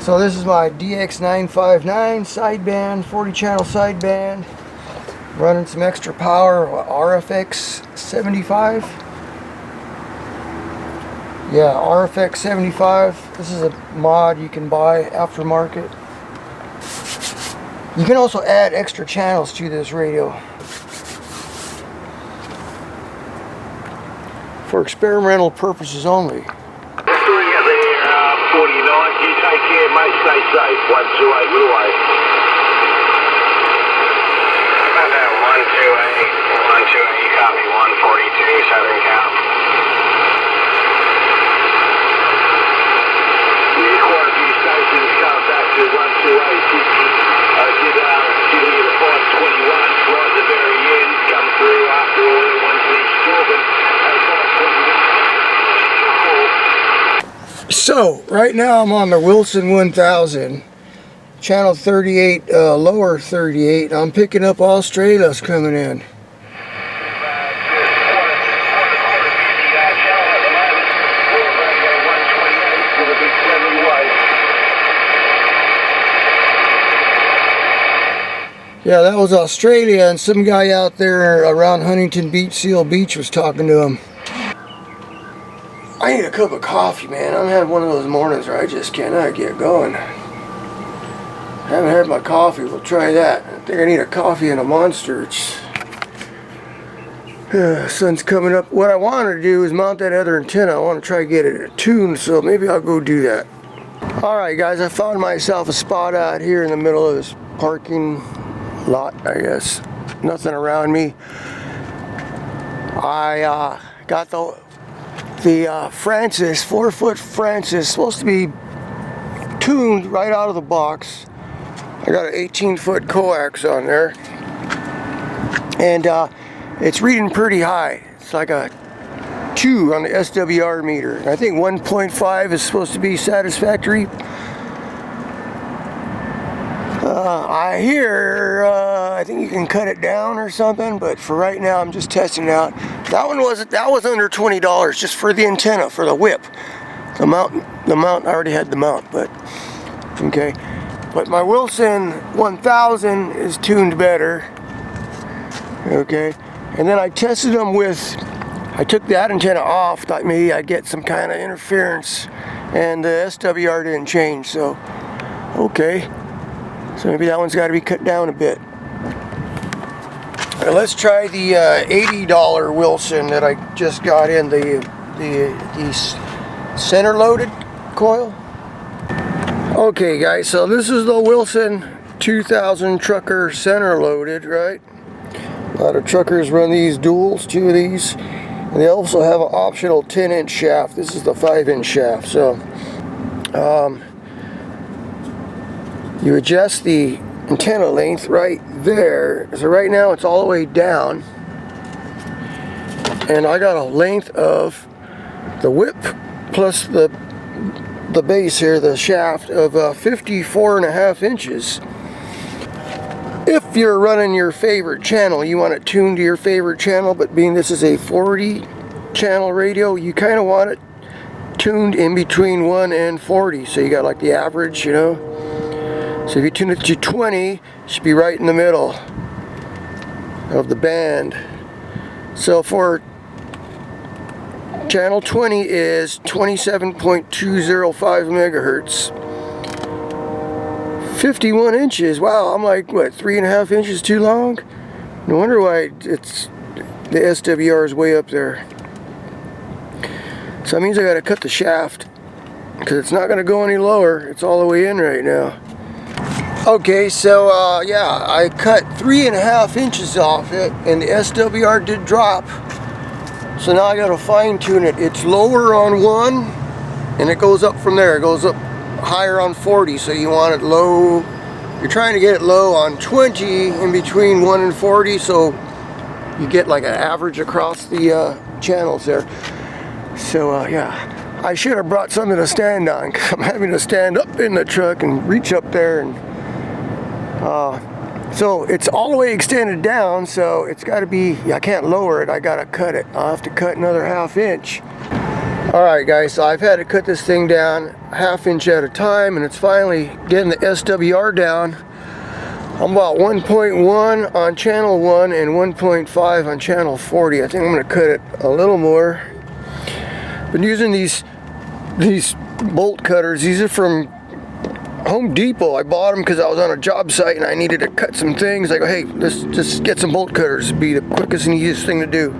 So this is my DX959 sideband, 40 channel sideband, running some extra power, RFX 75. Yeah, RFX 75. This is a mod you can buy aftermarket. You can also add extra channels to this radio for experimental purposes only. 49, you take care, mate, stay safe. 128, your way. About that 128, you copy 142, Southern Cal. Yeah, quite a few stations come back to 128. Give me the 521 right at the very end, come through after all everyone finished talking. So, right now I'm on the Wilson 1000, channel 38, lower 38. I'm picking up Australia's coming in. Yeah, that was Australia, and some guy out there around Huntington Beach, Seal Beach, was talking to him. I need a cup of coffee, man. I'm having one of those mornings where I just cannot get going. Haven't had my coffee. We'll try that. I think I need a coffee and a Monster. Sun's coming up. What I want to do is mount that other antenna. I want to try to get it tuned, so maybe I'll go do that. Alright guys, I found myself a spot out here in the middle of this parking lot, I guess. Nothing around me. I got the Francis, 4-foot Francis, supposed to be tuned right out of the box. I got an 18-foot coax on there, and it's reading pretty high. It's like a 2 on the SWR meter. I think 1.5 is supposed to be satisfactory. I hear I think you can cut it down or something, but for right now I'm just testing it out. That was under $20 just for the antenna, for the whip. The mount I already had the mount, but okay. But my Wilson 1000 is tuned better. Okay. And then I tested them with, I took that antenna off, thought maybe I'd get some kind of interference, and the SWR didn't change, so okay. So maybe that one's got to be cut down a bit. Right, let's try the $80 Wilson that I just got in, the center loaded coil. Okay guys, so this is the Wilson 2000 trucker center loaded, right? A lot of truckers run these duals, 2 of these. And they also have an optional 10-inch shaft. This is the 5-inch shaft. So you adjust the antenna length right there. So right now it's all the way down, and I got a length of the whip plus the base here, the shaft, of 54.5 inches. If you're running your favorite channel, you want it tuned to your favorite channel, but being this is a 40 channel radio, you kind of want it tuned in between 1 and 40, so you got like the average, you know. So if you tune it to 20, it should be right in the middle of the band. So for channel 20 is 27.205 megahertz. 51 inches. Wow, I'm like, what, 3.5 inches too long? No wonder why it's the SWR is way up there. So that means I got to cut the shaft, because it's not going to go any lower. It's all the way in right now. Okay, so yeah, I cut 3.5 inches off it, and the SWR did drop. So now I got to fine tune it. It's lower on 1, and it goes up from there. It goes up higher on 40, so you want it low. You're trying to get it low on 20 in between 1 and 40, so you get like an average across the channels there. So yeah, I should have brought something to stand on, because I'm having to stand up in the truck and reach up there, and so it's all the way extended down, so it's got to be, I can't lower it, I got to cut it. I'll have to cut another 1/2 inch. Alright guys, so I've had to cut this thing down a ½ inch at a time, and it's finally getting the SWR down. I'm about 1.1 on channel 1 and 1.5 on channel 40. I think I'm going to cut it a little more. Been using these bolt cutters. These are from Home Depot. I bought them because I was on a job site and I needed to cut some things. I go, hey, let's just get some bolt cutters. It'd be the quickest and easiest thing to do.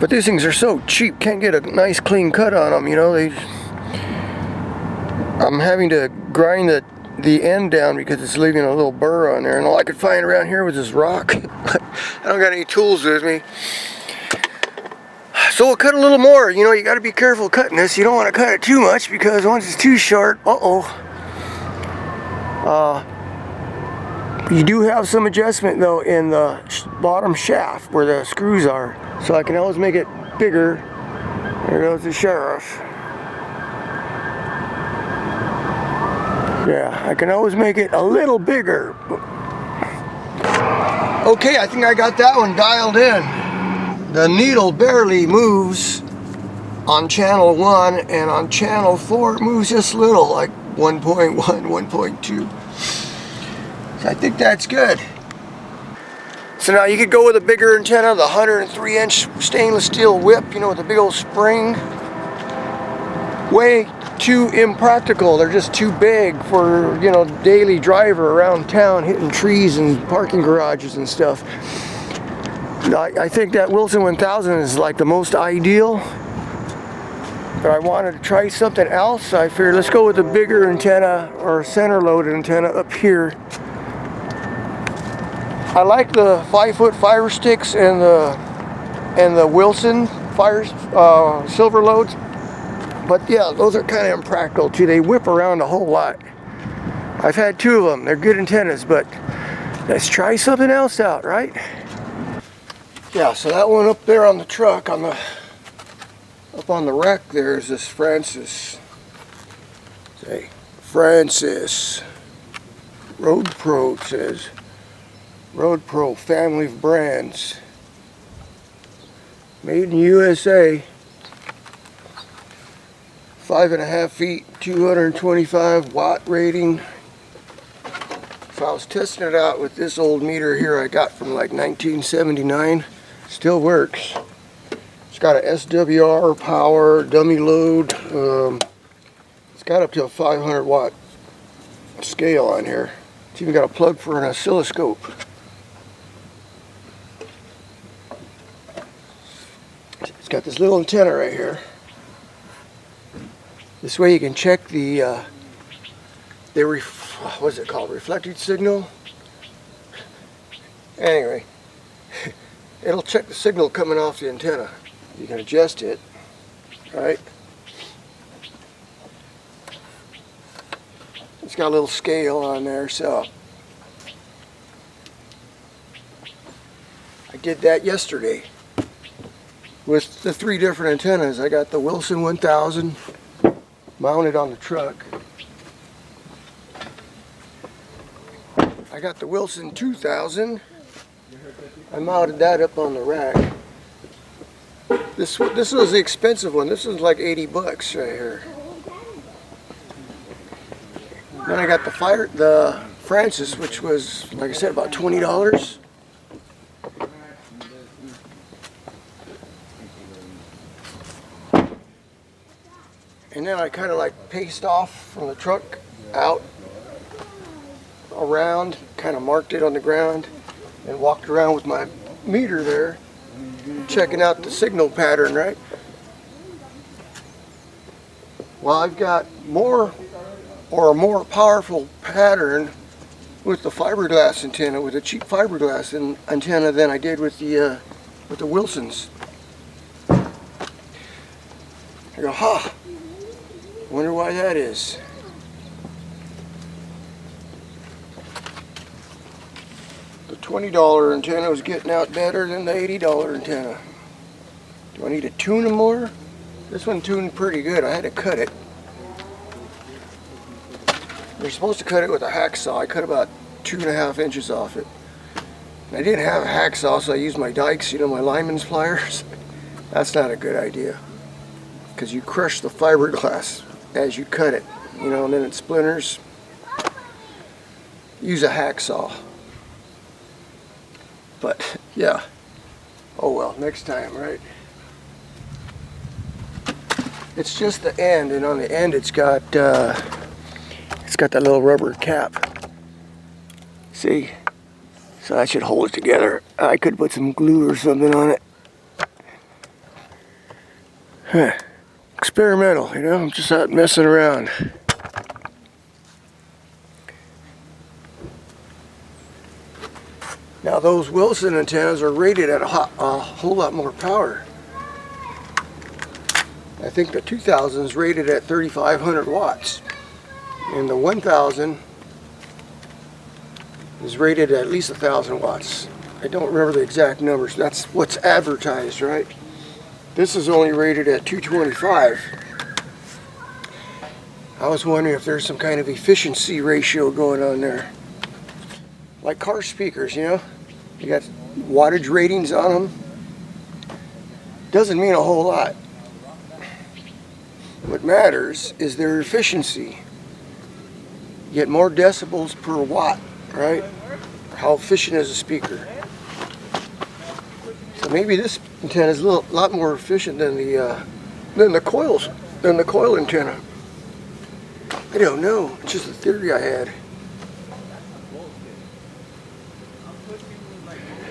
But these things are so cheap. Can't get a nice clean cut on them, you know. I'm having to grind the end down because it's leaving a little burr on there, and all I could find around here was this rock. I don't got any tools with me. So we'll cut a little more. You know, you got to be careful cutting this. You don't want to cut it too much because once it's too short, you do have some adjustment though in the bottom shaft where the screws are. So I can always make it bigger. There goes the sheriff. Yeah, I can always make it a little bigger. Okay, I think I got that one dialed in. The needle barely moves on channel 1, and on channel 4 it moves just little, like 1.1, 1.2. So I think that's good. So now you could go with a bigger antenna, the 103-inch stainless steel whip, you know, with a big old spring. Way too impractical. They're just too big for, you know, daily driver around town hitting trees and parking garages and stuff. I think that Wilson 1000 is like the most ideal, but I wanted to try something else. I figured let's go with a bigger antenna or a center loaded antenna up here. I like the 5-foot fiber sticks and the Wilson silver loads, but yeah, those are kind of impractical too. They whip around a whole lot. I've had 2 of them. They're good antennas, but let's try something else out, right? Yeah, so that one up there on the truck, up on the rack there is this Francis. Say, Francis. Road Pro, it says. Road Pro, family of brands. Made in USA. 5.5 feet, 225 watt rating. So I was testing it out with this old meter here I got from like 1979. Still works. It's got a SWR power, dummy load. It's got up to a 500 watt scale on here. It's even got a plug for an oscilloscope. It's got this little antenna right here. This way you can check what's it called? Reflected signal? Anyway, it'll check the signal coming off the antenna. You can adjust it, right? It's got a little scale on there, so I did that yesterday with the 3 different antennas. I got the Wilson 1000 mounted on the truck. I got the Wilson 2000. I mounted that up on the rack. This was the expensive one. This was like 80 bucks right here. Then I got the Francis, which was, like I said, about $20. And then I kind of like paced off from the truck out around, kind of marked it on the ground, and walked around with my meter there, checking out the signal pattern, right? Well, I've got a more powerful pattern with the fiberglass antenna, with a cheap fiberglass antenna than I did with the Wilsons. I go, wonder why that is. The $20 antenna was getting out better than the $80 antenna. Do I need to tune them more? This one tuned pretty good. I had to cut it. You're supposed to cut it with a hacksaw. I cut about 2.5 inches off it. And I didn't have a hacksaw, so I used my dikes, you know, my lineman's pliers. That's not a good idea. because you crush the fiberglass as you cut it, you know, and then it splinters. Use a hacksaw. But yeah, oh well, next time, right? It's just the end, and on the end it's got that little rubber cap. See? So that should hold it together. I could put some glue or something on it. Huh. Experimental, you know, I'm just out messing around. Now those Wilson antennas are rated at a whole lot more power. I think the 2000 is rated at 3,500 watts. And the 1000 is rated at least 1,000 watts. I don't remember the exact numbers. That's what's advertised, right? This is only rated at 225. I was wondering if there's some kind of efficiency ratio going on there. Like car speakers, you know? You got wattage ratings on them. Doesn't mean a whole lot. What matters is their efficiency. You get more decibels per watt, right? How efficient is a speaker? So maybe this antenna is a lot more efficient than the coil antenna. I don't know. It's just a theory I had.